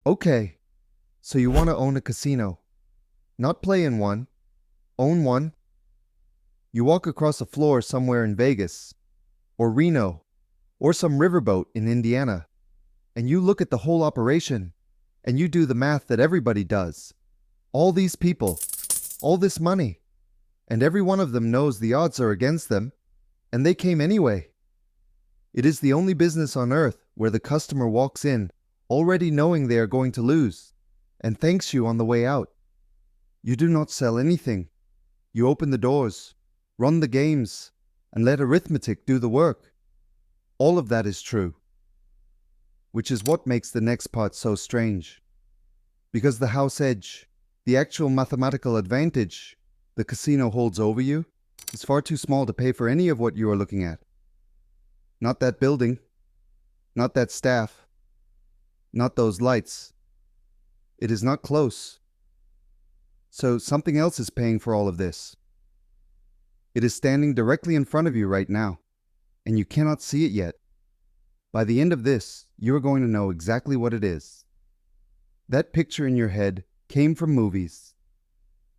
Okay, so you want to own a casino. Not play in one, own one. You walk across a floor somewhere in Vegas, or Reno, or some riverboat in Indiana, and you look at the whole operation, and you do the math that everybody does. All these people, all this money, and every one of them knows the odds are against them, and they came anyway. It is the only business on earth where the customer walks in already knowing they are going to lose, and thanks you on the way out. You do not sell anything. You open the doors, run the games, and let arithmetic do the work. All of that is true. Which is what makes the next part so strange. Because the house edge, the actual mathematical advantage the casino holds over you, is far too small to pay for any of what you are looking at. Not that building, not that staff, not those lights. It is not close. So something else is paying for all of this. It is standing directly in front of you right now, and you cannot see it yet. By the end of this, you are going to know exactly what it is. That picture in your head came from movies.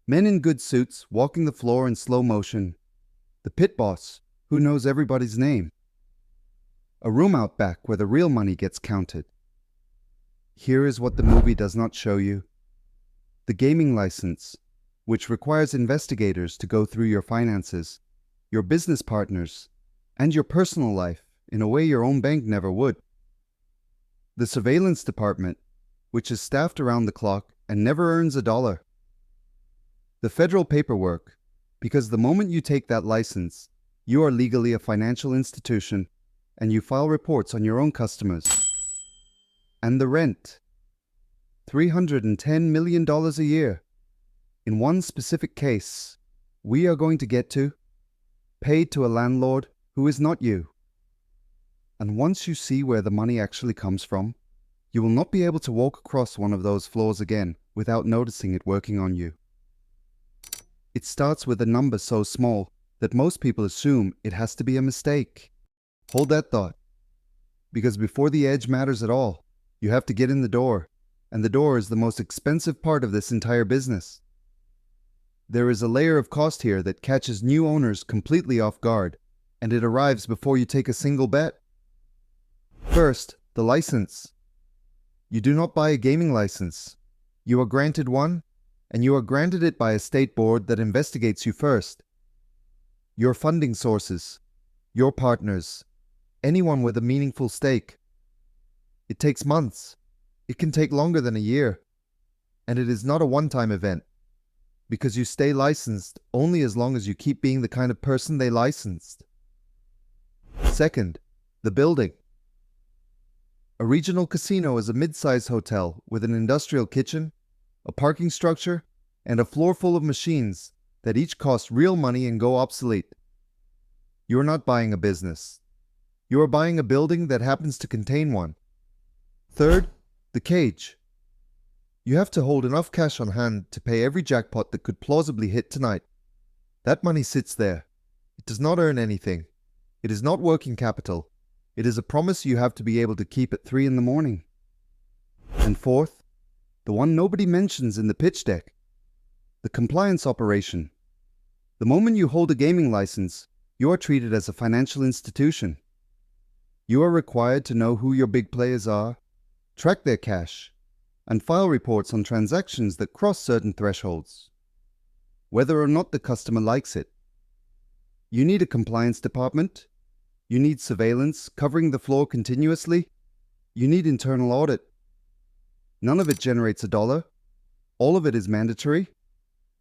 Men in good suits walking the floor in slow motion. The pit boss who knows everybody's name. A room out back where the real money gets counted. Here is what the movie does not show you. The gaming license, which requires investigators to go through your finances, your business partners, and your personal life in a way your own bank never would. The surveillance department, which is staffed around the clock and never earns a dollar. The federal paperwork, because the moment you take that license, you are legally a financial institution and you file reports on your own customers. And the rent. $310 million a year. In one specific case, we are going to get to, paid to a landlord who is not you. And once you see where the money actually comes from, you will not be able to walk across one of those floors again without noticing it working on you. It starts with a number so small that most people assume it has to be a mistake. Hold that thought. Because before the edge matters at all, you have to get in the door, and the door is the most expensive part of this entire business. There is a layer of cost here that catches new owners completely off guard, and it arrives before you take a single bet. First, the license. You do not buy a gaming license. You are granted one, and you are granted it by a state board that investigates you first. Your funding sources, your partners, anyone with a meaningful stake. It takes months. It can take longer than a year. And it is not a one-time event, because you stay licensed only as long as you keep being the kind of person they licensed. Second, the building. A regional casino is a mid-sized hotel with an industrial kitchen, a parking structure, and a floor full of machines that each cost real money and go obsolete. You are not buying a business. You are buying a building that happens to contain one. Third, the cage. You have to hold enough cash on hand to pay every jackpot that could plausibly hit tonight. That money sits there. It does not earn anything. It is not working capital. It is a promise you have to be able to keep at 3 in the morning. And fourth, the one nobody mentions in the pitch deck, the compliance operation. The moment you hold a gaming license, you are treated as a financial institution. You are required to know who your big players are, track their cash, and file reports on transactions that cross certain thresholds, whether or not the customer likes it. You need a compliance department. You need surveillance covering the floor continuously. You need internal audit. None of it generates a dollar. All of it is mandatory.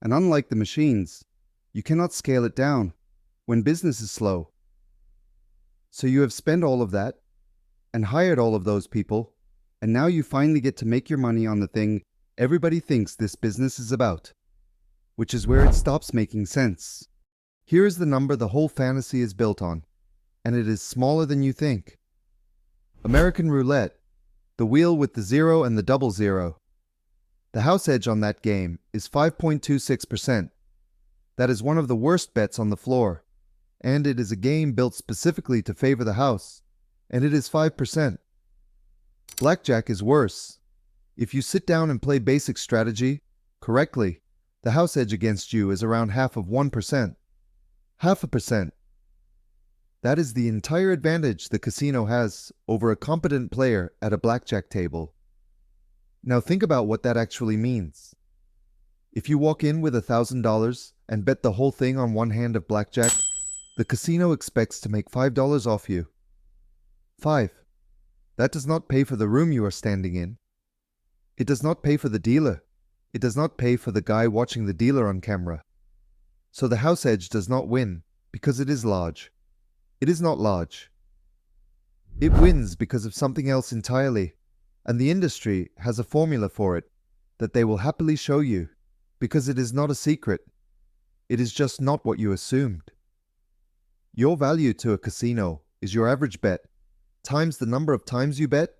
And unlike the machines, you cannot scale it down when business is slow. So you have spent all of that and hired all of those people, and now you finally get to make your money on the thing everybody thinks this business is about, which is where it stops making sense. Here is the number the whole fantasy is built on, and it is smaller than you think. American roulette, the wheel with the 0 and the double 0. The house edge on that game is 5.26%. That is one of the worst bets on the floor, and it is a game built specifically to favor the house, and it is 5%. Blackjack is worse. If you sit down and play basic strategy correctly, the house edge against you is around half of 1%. Half a percent. That is the entire advantage the casino has over a competent player at a blackjack table. Now think about what that actually means. If you walk in with $1,000 and bet the whole thing on one hand of blackjack, the casino expects to make $5 off you. 5. That does not pay for the room you are standing in. It does not pay for the dealer. It does not pay for the guy watching the dealer on camera. So the house edge does not win because it is large. It is not large. It wins because of something else entirely, and the industry has a formula for it that they will happily show you because it is not a secret. It is just not what you assumed. Your value to a casino is your average bet times the number of times you bet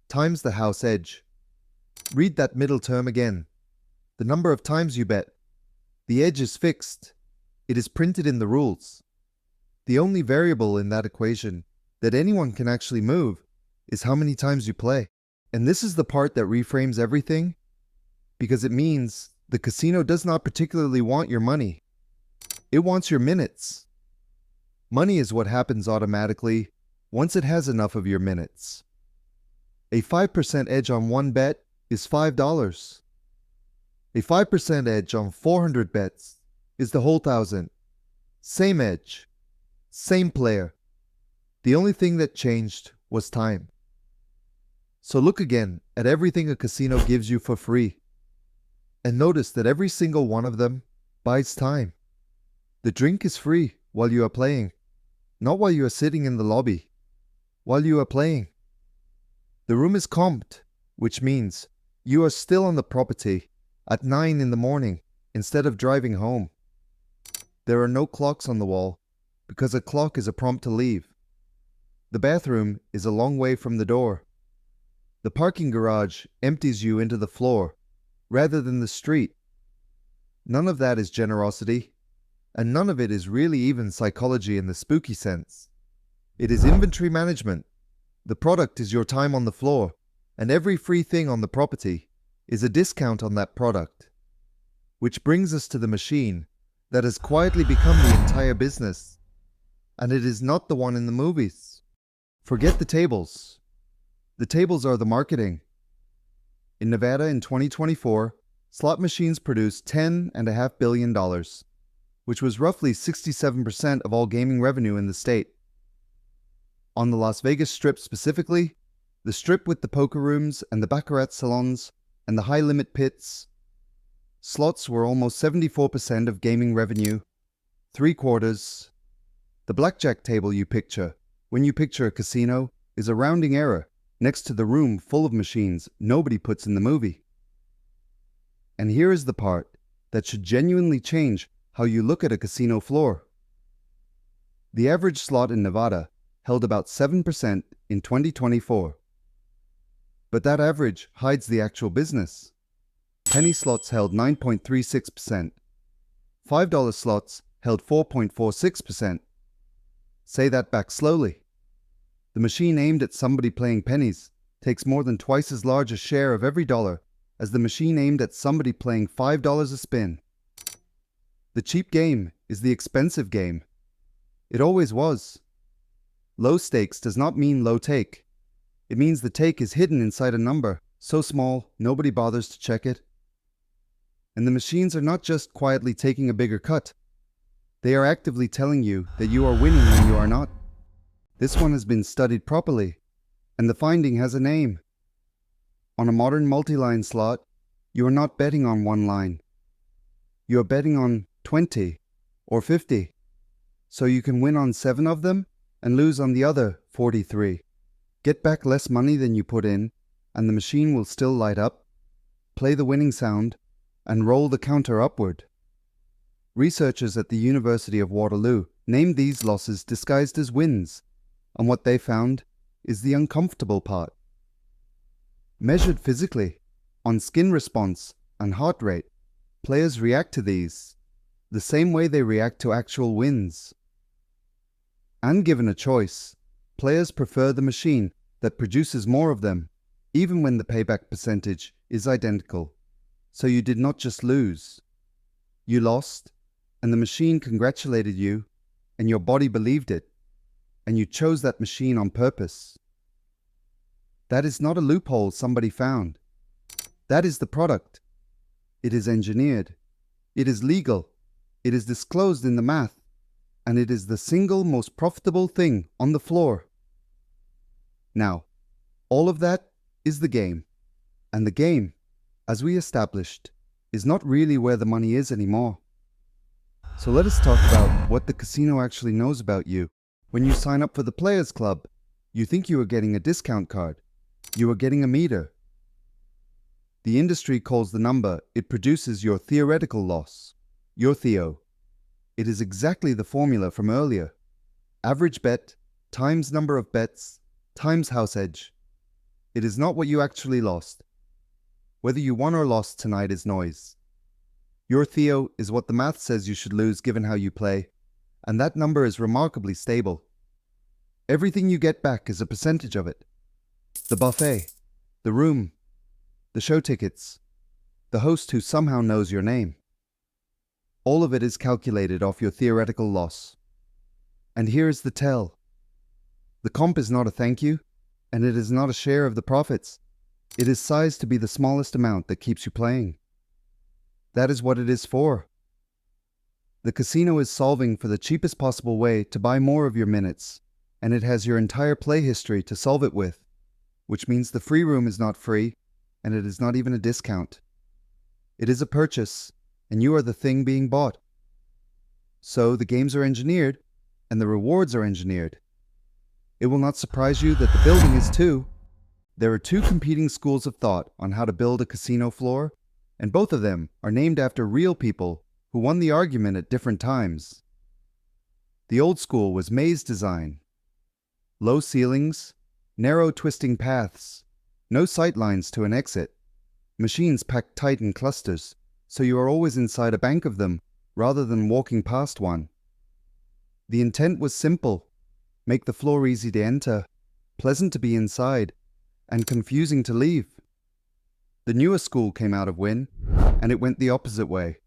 times the house edge. Read that middle term again. The number of times you bet. The edge is fixed. It is printed in the rules. The only variable in that equation that anyone can actually move is how many times you play. And this is the part that reframes everything, because it means the casino does not particularly want your money. It wants your minutes. Money is what happens automatically once it has enough of your minutes. A 5% edge on one bet is $5. A 5% edge on 400 bets is the whole 1,000. Same edge. Same player. The only thing that changed was time. So look again at everything a casino gives you for free. And notice that every single one of them buys time. The drink is free while you are playing, not while you are sitting in the lobby. While you are playing. The room is comped, which means you are still on the property at 9 in the morning instead of driving home. There are no clocks on the wall because a clock is a prompt to leave. The bathroom is a long way from the door. The parking garage empties you into the floor rather than the street. None of that is generosity, and none of it is really even psychology in the spooky sense. It is inventory management. The product is your time on the floor, and every free thing on the property is a discount on that product. Which brings us to the machine that has quietly become the entire business. And it is not the one in the movies. Forget the tables. The tables are the marketing. In Nevada in 2024, slot machines produced $10.5 billion, which was roughly 67% of all gaming revenue in the state. On the Las Vegas Strip specifically, the strip with the poker rooms and the baccarat salons and the high-limit pits, slots were almost 74% of gaming revenue, 3/4. The blackjack table you picture when you picture a casino is a rounding error next to the room full of machines nobody puts in the movie. And here is the part that should genuinely change how you look at a casino floor. The average slot in Nevada held about 7% in 2024. But that average hides the actual business. Penny slots held 9.36%. $5 slots held 4.46%. Say that back slowly. The machine aimed at somebody playing pennies takes more than twice as large a share of every dollar as the machine aimed at somebody playing $5 a spin. The cheap game is the expensive game. It always was. Low stakes does not mean low take. It means the take is hidden inside a number so small nobody bothers to check it. And the machines are not just quietly taking a bigger cut. They are actively telling you that you are winning when you are not. This one has been studied properly, and the finding has a name. On a modern multi-line slot, you are not betting on one line. You are betting on 20 or 50, so you can win on 7 of them and lose on the other 43. Get back less money than you put in, and the machine will still light up, play the winning sound, and roll the counter upward. Researchers at the University of Waterloo named these losses disguised as wins, and what they found is the uncomfortable part. Measured physically, on skin response and heart rate, players react to these the same way they react to actual wins. And given a choice, players prefer the machine that produces more of them even when the payback percentage is identical. So you did not just lose. You lost, and the machine congratulated you, and your body believed it, and you chose that machine on purpose. That is not a loophole somebody found. That is the product. It is engineered. It is legal. It is disclosed in the math. And it is the single most profitable thing on the floor. Now, all of that is the game. And the game, as we established, is not really where the money is anymore. So let us talk about what the casino actually knows about you. When you sign up for the Players Club, you think you are getting a discount card. You are getting a meter. The industry calls the number it produces your theoretical loss, your theo. It is exactly the formula from earlier. Average bet times number of bets times house edge. It is not what you actually lost. Whether you won or lost tonight is noise. Your theo is what the math says you should lose given how you play, and that number is remarkably stable. Everything you get back is a percentage of it. The buffet, the room, the show tickets, the host who somehow knows your name. All of it is calculated off your theoretical loss. And here is the tell. The comp is not a thank you, and it is not a share of the profits. It is sized to be the smallest amount that keeps you playing. That is what it is for. The casino is solving for the cheapest possible way to buy more of your minutes, and it has your entire play history to solve it with, which means the free room is not free, and it is not even a discount. It is a purchase, and you are the thing being bought. So the games are engineered, and the rewards are engineered. It will not surprise you that the building is too. There are two competing schools of thought on how to build a casino floor, and both of them are named after real people who won the argument at different times. The old school was maze design. Low ceilings, narrow twisting paths, no sight lines to an exit, machines packed tight in clusters, so you are always inside a bank of them rather than walking past one. The intent was simple: make the floor easy to enter, pleasant to be inside, and confusing to leave. The newer school came out of Wynn, and it went the opposite way.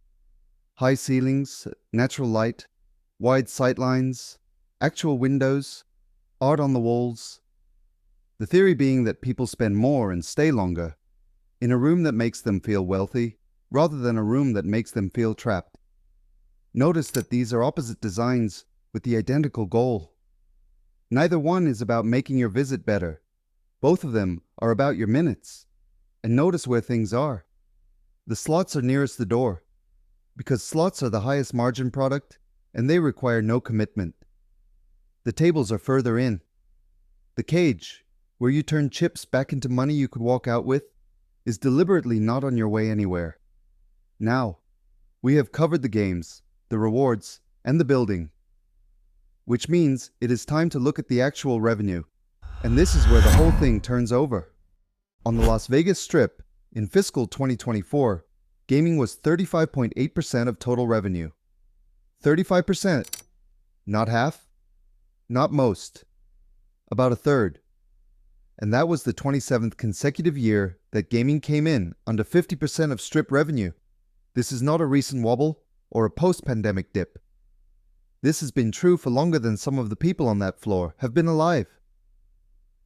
High ceilings, natural light, wide sightlines, actual windows, art on the walls. The theory being that people spend more and stay longer in a room that makes them feel wealthy, rather than a room that makes them feel trapped. Notice that these are opposite designs with the identical goal. Neither one is about making your visit better. Both of them are about your minutes. And notice where things are. The slots are nearest the door, because slots are the highest margin product, and they require no commitment. The tables are further in. The cage, where you turn chips back into money you could walk out with, is deliberately not on your way anywhere. Now, we have covered the games, the rewards, and the building. Which means it is time to look at the actual revenue. And this is where the whole thing turns over. On the Las Vegas Strip, in fiscal 2024, gaming was 35.8% of total revenue. 35%. Not half. Not most. About a third. And that was the 27th consecutive year that gaming came in under 50% of Strip revenue. This is not a recent wobble or a post-pandemic dip. This has been true for longer than some of the people on that floor have been alive.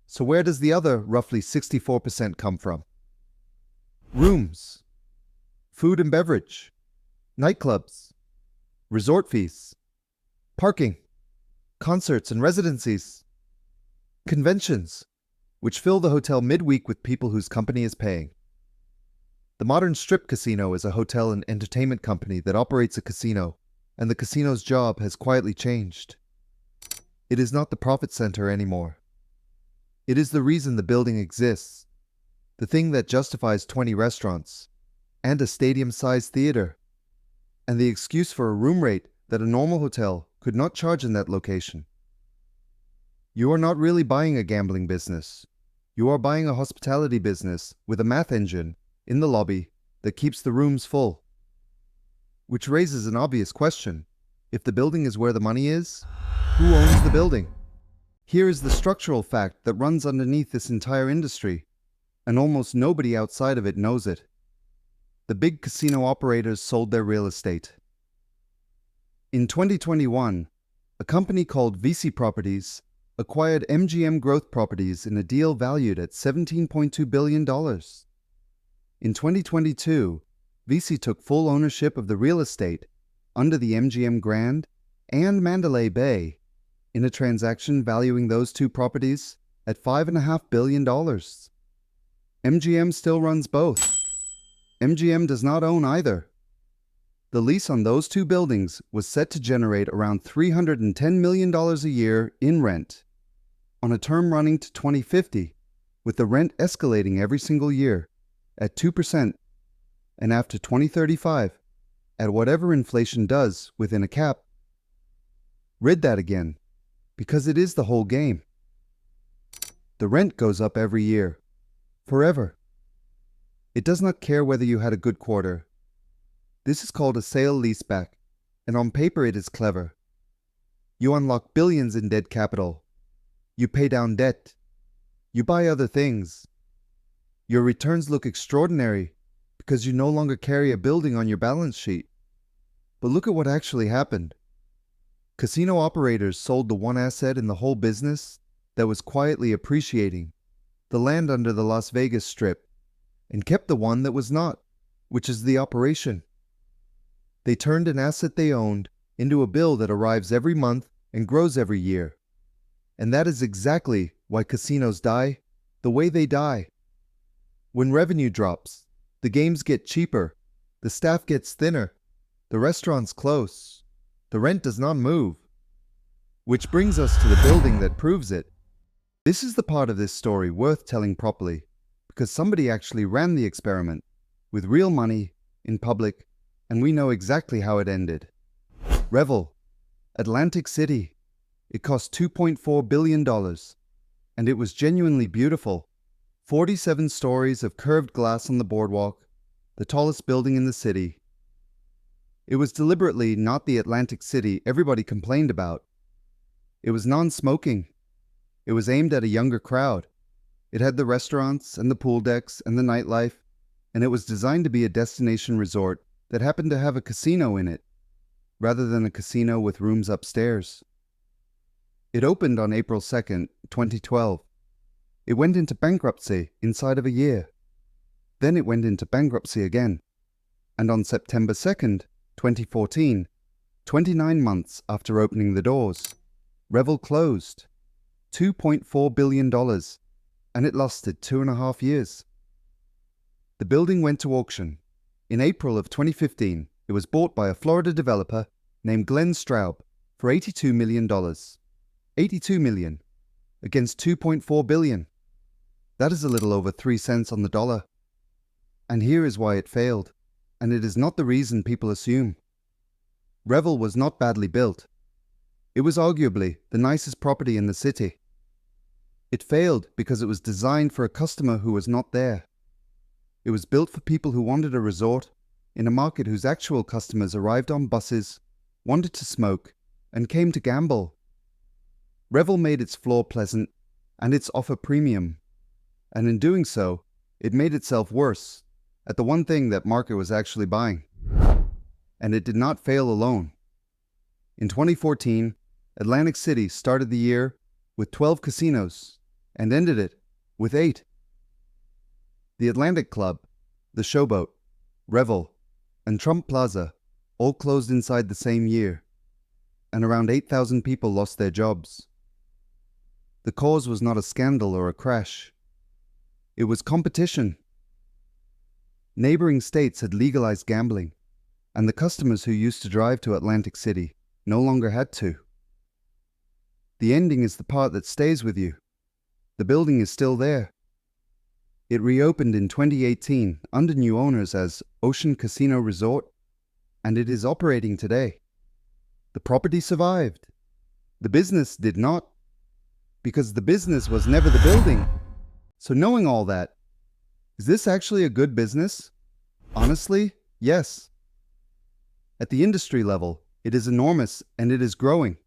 So where does the other roughly 64% come from? Rooms, food and beverage, nightclubs, resort fees, parking, concerts and residencies, conventions, which fill the hotel midweek with people whose company is paying. The modern Strip casino is a hotel and entertainment company that operates a casino, and the casino's job has quietly changed. It is not the profit center anymore. It is the reason the building exists, the thing that justifies 20 restaurants, and a stadium-sized theater, and the excuse for a room rate that a normal hotel could not charge in that location. You are not really buying a gambling business. You are buying a hospitality business with a math engine in the lobby that keeps the rooms full. Which raises an obvious question. If the building is where the money is, who owns the building? Here is the structural fact that runs underneath this entire industry. and almost nobody outside of it knows it. The big casino operators sold their real estate. In 2021, a company called VC Properties acquired MGM Growth Properties in a deal valued at $17.2 billion. In 2022, VC took full ownership of the real estate under the MGM Grand and Mandalay Bay in a transaction valuing those two properties at $5.5 billion. MGM still runs both. MGM does not own either. The lease on those two buildings was set to generate around $310 million a year in rent, on a term running to 2050, with the rent escalating every single year at 2%, and after 2035, at whatever inflation does within a cap. Read that again, because it is the whole game. The rent goes up every year, forever. It does not care whether you had a good quarter. This is called a sale-leaseback, and on paper it is clever. You unlock billions in dead capital. You pay down debt. You buy other things. Your returns look extraordinary because you no longer carry a building on your balance sheet. But look at what actually happened. Casino operators sold the one asset in the whole business that was quietly appreciating, the land under the Las Vegas Strip, and kept the one that was not, which is the operation. They turned an asset they owned into a bill that arrives every month and grows every year. And that is exactly why casinos die the way they die. When revenue drops, the games get cheaper, the staff gets thinner, the restaurants close, the rent does not move. Which brings us to the building that proves it. This is the part of this story worth telling properly, because somebody actually ran the experiment, with real money, in public, and we know exactly how it ended. Revel, Atlantic City. It cost $2.4 billion, and it was genuinely beautiful. 47 stories of curved glass on the boardwalk, the tallest building in the city. It was deliberately not the Atlantic City everybody complained about. It was non-smoking. It was aimed at a younger crowd. It had the restaurants and the pool decks and the nightlife, and it was designed to be a destination resort that happened to have a casino in it, rather than a casino with rooms upstairs. It opened on April 2nd, 2012. It went into bankruptcy inside of a year. Then it went into bankruptcy again. And on September 2nd, 2014, 29 months after opening the doors, Revel closed. $2.4 billion, and it lasted 2.5 years. The building went to auction. In April of 2015, it was bought by a Florida developer named Glenn Straub for $82 million. $82 million against $2.4 billion. That is a little over 3 cents on the dollar. And here is why it failed, and it is not the reason people assume. Revel was not badly built. It was arguably the nicest property in the city. It failed because it was designed for a customer who was not there. It was built for people who wanted a resort in a market whose actual customers arrived on buses, wanted to smoke, and came to gamble. Revel made its floor pleasant and its offer premium, and in doing so, it made itself worse at the one thing that market was actually buying. And it did not fail alone. In 2014, Atlantic City started the year with 12 casinos and ended it with 8. The Atlantic Club, the Showboat, Revel, and Trump Plaza all closed inside the same year, and around 8,000 people lost their jobs. The cause was not a scandal or a crash. It was competition. Neighboring states had legalized gambling, and the customers who used to drive to Atlantic City no longer had to. The ending is the part that stays with you. The building is still there. It reopened in 2018 under new owners as Ocean Casino Resort, and it is operating today. The property survived. The business did not, because the business was never the building. So knowing all that, is this actually a good business? Honestly, yes. At the industry level, it is enormous and it is growing.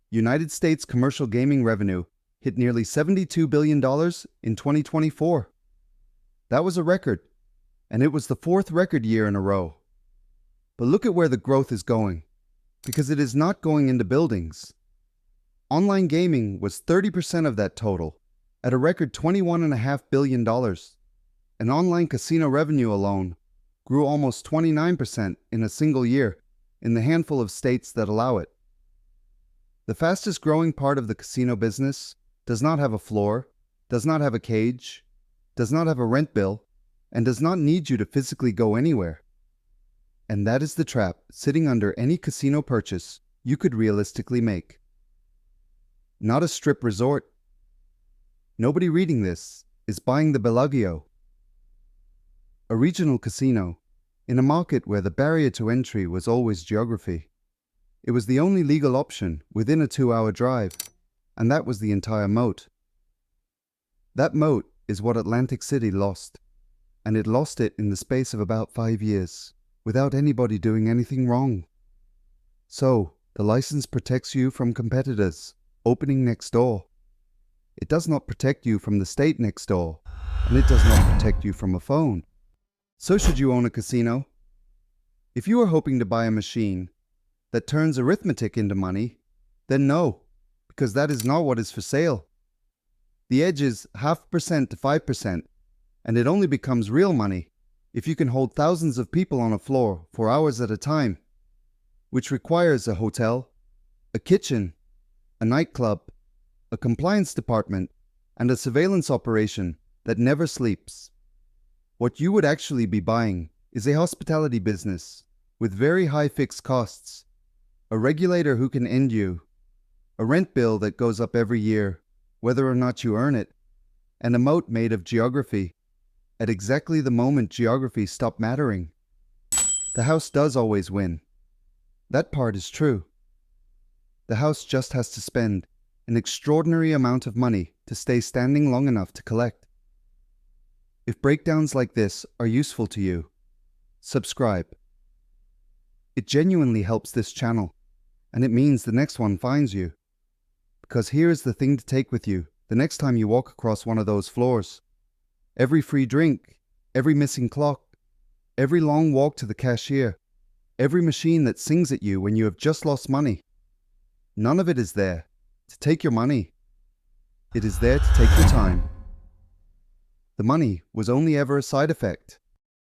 United States commercial gaming revenue hit nearly $72 billion in 2024. That was a record, and it was the fourth record year in a row. But look at where the growth is going, because it is not going into buildings. Online gaming was 30% of that total, at a record $21.5 billion. And online casino revenue alone grew almost 29% in a single year in the handful of states that allow it. The fastest growing part of the casino business does not have a floor, does not have a cage, does not have a rent bill, and does not need you to physically go anywhere. And that is the trap sitting under any casino purchase you could realistically make. Not a strip resort. Nobody reading this is buying the Bellagio. A regional casino in a market where the barrier to entry was always geography. It was the only legal option within a 2-hour drive, and that was the entire moat. That moat is what Atlantic City lost, and it lost it in the space of about 5 years, without anybody doing anything wrong. So, the license protects you from competitors opening next door. It does not protect you from the state next door, and it does not protect you from a phone. So should you own a casino? If you are hoping to buy a machine that turns arithmetic into money, then no, because that is not what is for sale. The edge is 0.5% to 5%, and it only becomes real money if you can hold thousands of people on a floor for hours at a time, which requires a hotel, a kitchen, a nightclub, a compliance department, and a surveillance operation that never sleeps. What you would actually be buying is a hospitality business with very high fixed costs, a regulator who can end you, a rent bill that goes up every year, whether or not you earn it, and a moat made of geography. At exactly the moment geography stopped mattering, the house does always win. That part is true. The house just has to spend an extraordinary amount of money to stay standing long enough to collect. If breakdowns like this are useful to you, subscribe. It genuinely helps this channel, and it means the next one finds you. Because here is the thing to take with you the next time you walk across one of those floors. Every free drink, every missing clock, every long walk to the cashier, every machine that sings at you when you have just lost money. None of it is there to take your money. It is there to take your time. The money was only ever a side effect.